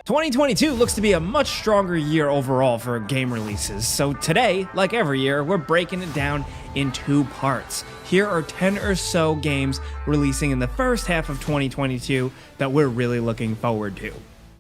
2022 looks to be a much stronger year overall for game releases, so today, like every year, we're breaking it down in two parts. Here are 10 or so games releasing in the first half of 2022 that we're really looking forward to.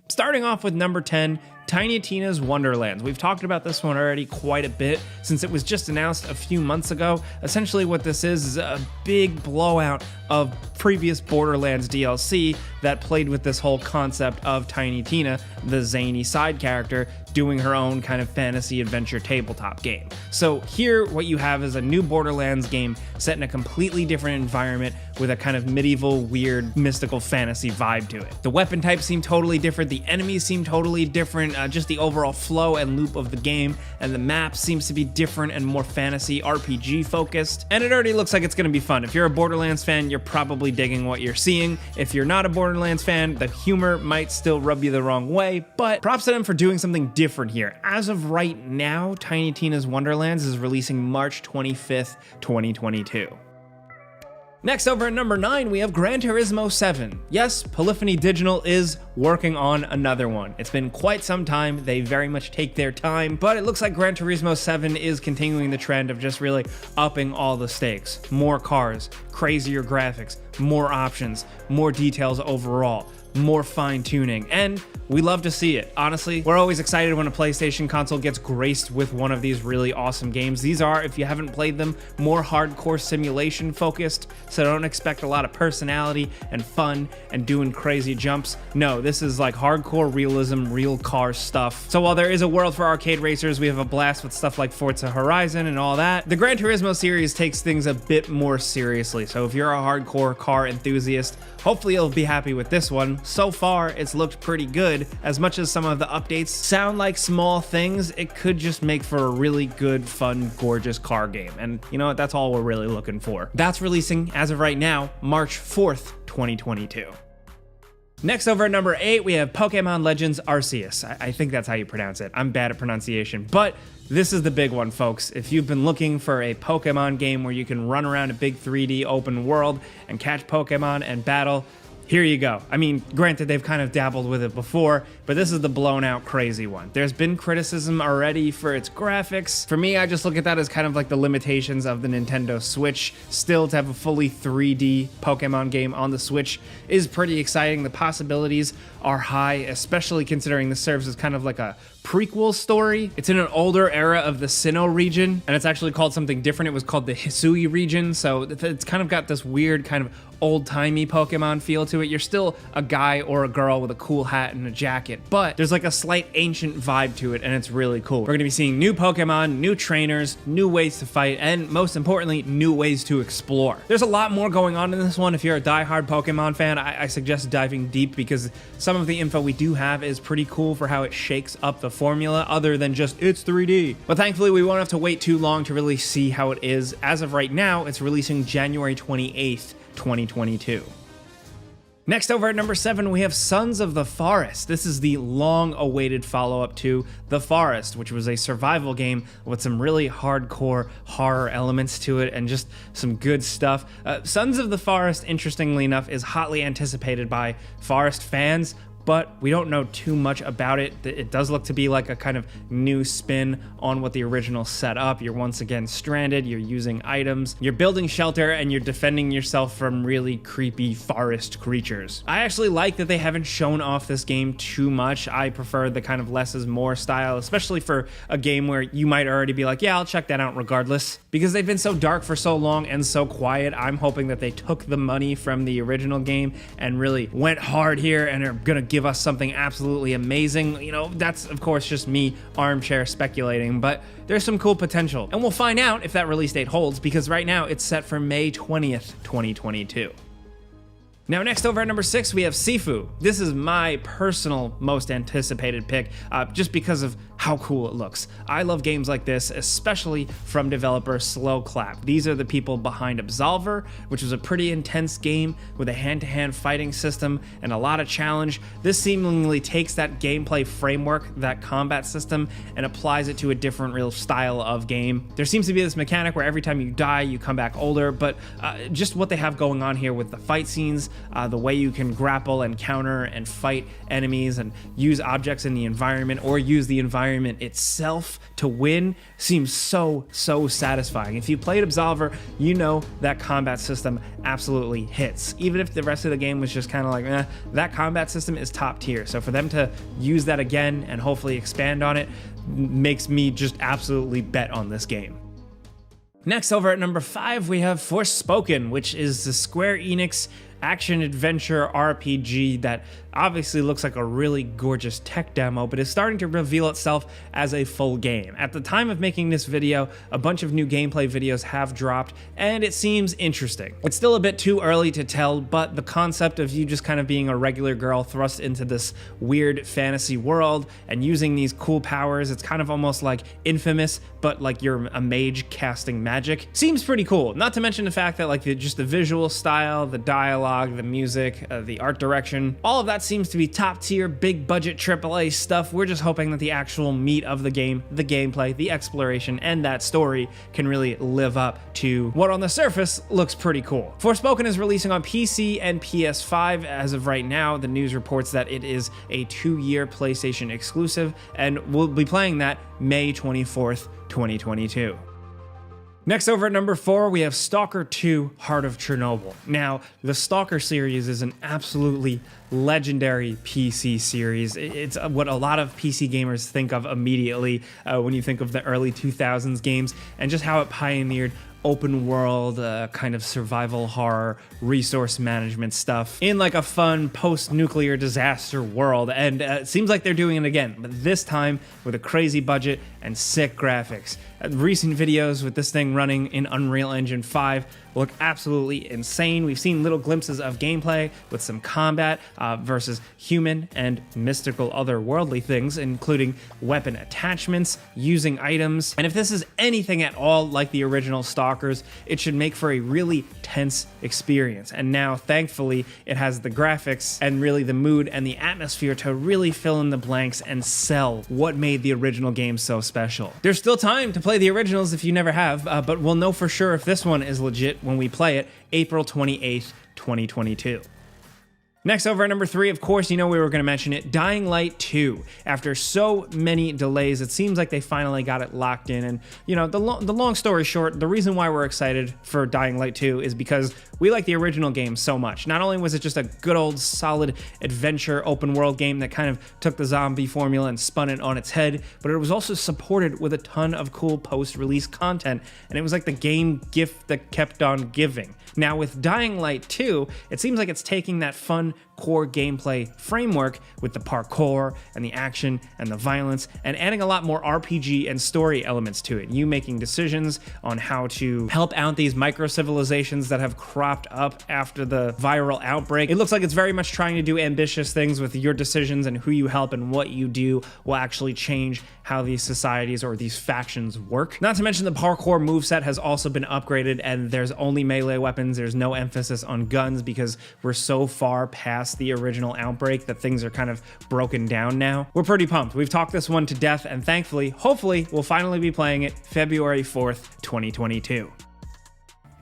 Starting off with number 10, Tiny Tina's Wonderlands. We've talked about this one already quite a bit since it was just announced a few months ago. Essentially what this is a big blowout of previous Borderlands DLC that played with this whole concept of Tiny Tina, the zany side character, doing her own kind of fantasy adventure tabletop game. So here what you have is a new Borderlands game set in a completely different environment with a kind of medieval, weird, mystical fantasy vibe to it. The weapon types seem totally different, the enemies seem totally different, just the overall flow and loop of the game, and the map seems to be different and more fantasy RPG focused, and it already looks like it's gonna be fun. If you're a Borderlands fan, you're probably digging what you're seeing. If you're not a Borderlands fan, the humor might still rub you the wrong way, but props to them for doing something different here. As of right now, Tiny Tina's Wonderlands is releasing March 25th, 2022. Next, over at number 9, we have Gran Turismo 7. Yes, Polyphony Digital is working on another one. It's been quite some time, they very much take their time, but it looks like Gran Turismo 7 is continuing the trend of just really upping all the stakes. More cars, crazier graphics, more options, more details overall, more fine-tuning, and we love to see it. Honestly, we're always excited when a PlayStation console gets graced with one of these really awesome games. These are, if you haven't played them, more hardcore simulation focused, so don't expect a lot of personality and fun and doing crazy jumps. No, this is like hardcore realism, real car stuff. So while there is a world for arcade racers, we have a blast with stuff like Forza Horizon and all that. The Gran Turismo series takes things a bit more seriously, so if you're a hardcore car enthusiast, hopefully you'll be happy with this one. So far, it's looked pretty good. As much as some of the updates sound like small things, it could just make for a really good, fun, gorgeous car game. And you know what? That's all we're really looking for. That's releasing, as of right now, March 4th, 2022. Next, over at number 8, we have Pokemon Legends Arceus. I think that's how you pronounce it. I'm bad at pronunciation, but this is the big one, folks. If you've been looking for a Pokemon game where you can run around a big 3D open world and catch Pokemon and battle, here you go. I mean, granted, they've kind of dabbled with it before, but this is the blown out crazy one. There's been criticism already for its graphics. For me, I just look at that as kind of like the limitations of the Nintendo Switch. Still, to have a fully 3D Pokemon game on the Switch is pretty exciting. The possibilities are high, especially considering this serves as kind of like a prequel story. It's in an older era of the Sinnoh region, and it's actually called something different. It was called the Hisui region, so it's kind of got this weird kind of old-timey Pokemon feel to it. You're still a guy or a girl with a cool hat and a jacket, but there's like a slight ancient vibe to it, and it's really cool. We're gonna be seeing new Pokemon, new trainers, new ways to fight, and most importantly, new ways to explore. There's a lot more going on in this one. If you're a diehard Pokemon fan, I suggest diving deep because some of the info we do have is pretty cool for how it shakes up the formula other than just it's 3D. But thankfully, we won't have to wait too long to really see how it is. As of right now, it's releasing January 28th, 2022. Next, over at number 7, we have Sons of the Forest. This is the long-awaited follow-up to The Forest, which was a survival game with some really hardcore horror elements to it and just some good stuff. Sons of the Forest, interestingly enough, is hotly anticipated by Forest fans, but we don't know too much about it. It does look to be like a kind of new spin on what the original set up. You're once again stranded, you're using items, you're building shelter, and you're defending yourself from really creepy forest creatures. I actually like that they haven't shown off this game too much. I prefer the kind of less is more style, especially for a game where you might already be like, yeah, I'll check that out regardless. Because they've been so dark for so long and so quiet, I'm hoping that they took the money from the original game and really went hard here and are gonna give us something absolutely amazing. You know, that's of course just me armchair speculating, but there's some cool potential. And we'll find out if that release date holds because right now it's set for May 20th, 2022. Now, next over at number 6, we have Sifu. This is my personal most anticipated pick, just because of how cool it looks. I love games like this, especially from developer Slowclap. These are the people behind Absolver, which was a pretty intense game with a hand-to-hand fighting system and a lot of challenge. This seemingly takes that gameplay framework, that combat system, and applies it to a different real style of game. There seems to be this mechanic where every time you die, you come back older, but just what they have going on here with the fight scenes, the way you can grapple and counter and fight enemies and use objects in the environment or use the environment itself to win seems so satisfying. If you played Absolver, you know that combat system absolutely hits. Even if the rest of the game was just kind of like, that combat system is top tier. So for them to use that again and hopefully expand on it makes me just absolutely bet on this game. Next, over at number 5, we have Forspoken, which is the Square Enix action-adventure RPG that obviously looks like a really gorgeous tech demo, but is starting to reveal itself as a full game. At the time of making this video, a bunch of new gameplay videos have dropped, and it seems interesting. It's still a bit too early to tell, but the concept of you just kind of being a regular girl thrust into this weird fantasy world and using these cool powers, it's kind of almost like Infamous, but like you're a mage casting magic, seems pretty cool. Not to mention the fact that like just the visual style, the dialogue, the music, the art direction, all of that seems to be top tier, big budget AAA stuff. We're just hoping that the actual meat of the game, the gameplay, the exploration, and that story can really live up to what on the surface looks pretty cool. Forspoken is releasing on PC and PS5 as of right now. The news reports that it is a 2-year PlayStation exclusive, and we'll be playing that May 24th, 2022. Next, over at number 4, we have Stalker 2: Heart of Chernobyl. Now, the Stalker series is an absolutely legendary PC series. It's what a lot of PC gamers think of immediately when you think of the early 2000s games, and just how it pioneered open world kind of survival horror resource management stuff in like a fun post-nuclear disaster world, and it seems like they're doing it again, but this time with a crazy budget and sick graphics. Recent videos with this thing running in Unreal Engine 5 look absolutely insane. We've seen little glimpses of gameplay with some combat versus human and mystical otherworldly things, including weapon attachments, using items. And if this is anything at all like the original Stalkers, it should make for a really tense experience. And now, thankfully, it has the graphics and really the mood and the atmosphere to really fill in the blanks and sell what made the original game so special. There's still time to play the originals if you never have, but we'll know for sure if this one is legit when we play it April 28th, 2022. Next, over at number 3, of course, you know we were going to mention it, Dying Light 2. After so many delays, it seems like they finally got it locked in. And, you know, the long story short, the reason why we're excited for Dying Light 2 is because we like the original game so much. Not only was it just a good old solid adventure open world game that kind of took the zombie formula and spun it on its head, but it was also supported with a ton of cool post-release content. And it was like the game gift that kept on giving. Now with Dying Light 2, it seems like it's taking that fun core gameplay framework with the parkour and the action and the violence and adding a lot more RPG and story elements to it. You making decisions on how to help out these micro-civilizations that have cropped up after the viral outbreak. It looks like it's very much trying to do ambitious things with your decisions, and who you help and what you do will actually change how these societies or these factions work. Not to mention the parkour moveset has also been upgraded, and there's only melee weapons. There's no emphasis on guns because we're so far past the original outbreak that things are kind of broken down now. We're pretty pumped. We've talked this one to death, and thankfully, hopefully, we'll finally be playing it February 4th, 2022.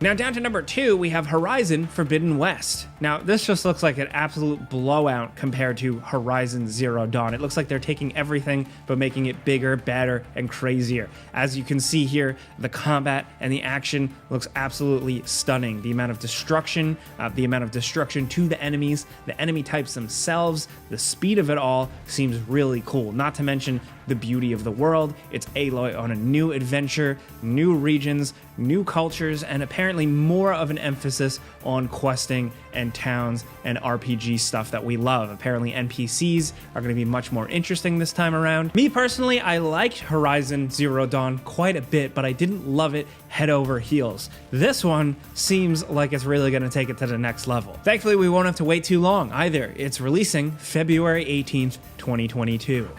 Now down to number 2, we have Horizon Forbidden West. Now this just looks like an absolute blowout compared to Horizon Zero Dawn. It looks like they're taking everything but making it bigger, better, and crazier. As you can see here, the combat and the action looks absolutely stunning. The amount of destruction to the enemies, the enemy types themselves, the speed of it all seems really cool. Not to mention the beauty of the world. It's Aloy on a new adventure, new regions, new cultures, and apparently more of an emphasis on questing and towns and RPG stuff that we love. Apparently NPCs are going to be much more interesting this time around. Me personally, I liked Horizon Zero Dawn quite a bit, but I didn't love it head over heels. This one seems like it's really going to take it to the next level. Thankfully, we won't have to wait too long either. It's releasing February 18th, 2022.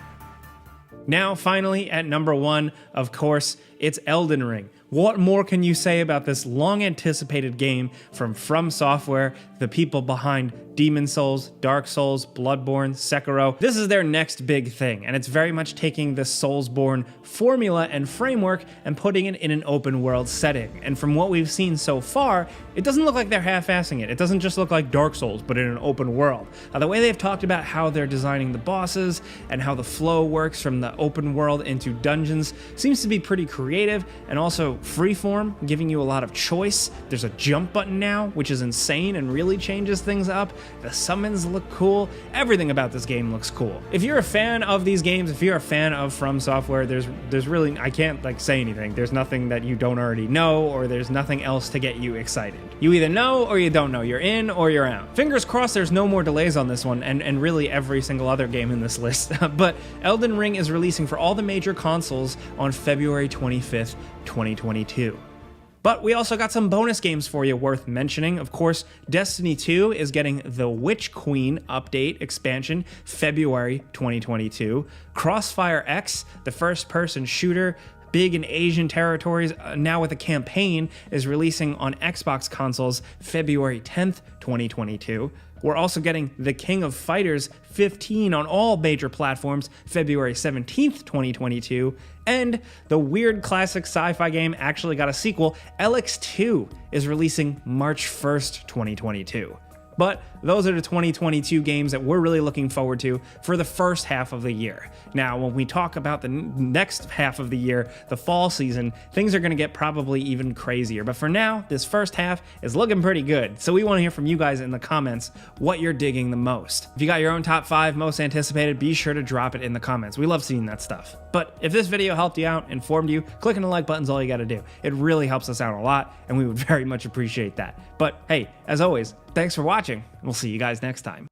Now, finally, at number 1, of course, it's Elden Ring. What more can you say about this long-anticipated game from Software, the people behind Demon's Souls, Dark Souls, Bloodborne, Sekiro? This is their next big thing, and it's very much taking the Soulsborne formula and framework and putting it in an open-world setting. And from what we've seen so far, it doesn't look like they're half-assing it. It doesn't just look like Dark Souls, but in an open world. The way they've talked about how they're designing the bosses and how the flow works from the open world into dungeons seems to be pretty creative and also freeform, giving you a lot of choice. There's a jump button now, which is insane and really changes things up. The summons look cool. Everything about this game looks cool. If you're a fan of these games, if you're a fan of From Software, there's really, I can't say anything. There's nothing that you don't already know, or there's nothing else to get you excited. You either know or you don't know. You're in or you're out. Fingers crossed there's no more delays on this one, and really every single other game in this list. But Elden Ring is releasing for all the major consoles on February 25th, 2022. But we also got some bonus games for you worth mentioning. Of course, Destiny 2 is getting the Witch Queen update expansion February 2022. Crossfire X, the first-person shooter, big in Asian territories, now with a campaign, is releasing on Xbox consoles February 10th, 2022. We're also getting The King of Fighters 15 on all major platforms February 17th, 2022. And the weird classic sci-fi game actually got a sequel. Elex 2 is releasing March 1st, 2022. But those are the 2022 games that we're really looking forward to for the first half of the year. Now, when we talk about the next half of the year, the fall season, things are going to get probably even crazier. But for now, this first half is looking pretty good. So we want to hear from you guys in the comments what you're digging the most. If you got your own top 5 most anticipated, be sure to drop it in the comments. We love seeing that stuff. But if this video helped you out, informed you, clicking the like button's all you got to do. It really helps us out a lot, and we would very much appreciate that. But hey, as always, thanks for watching. We'll see you guys next time.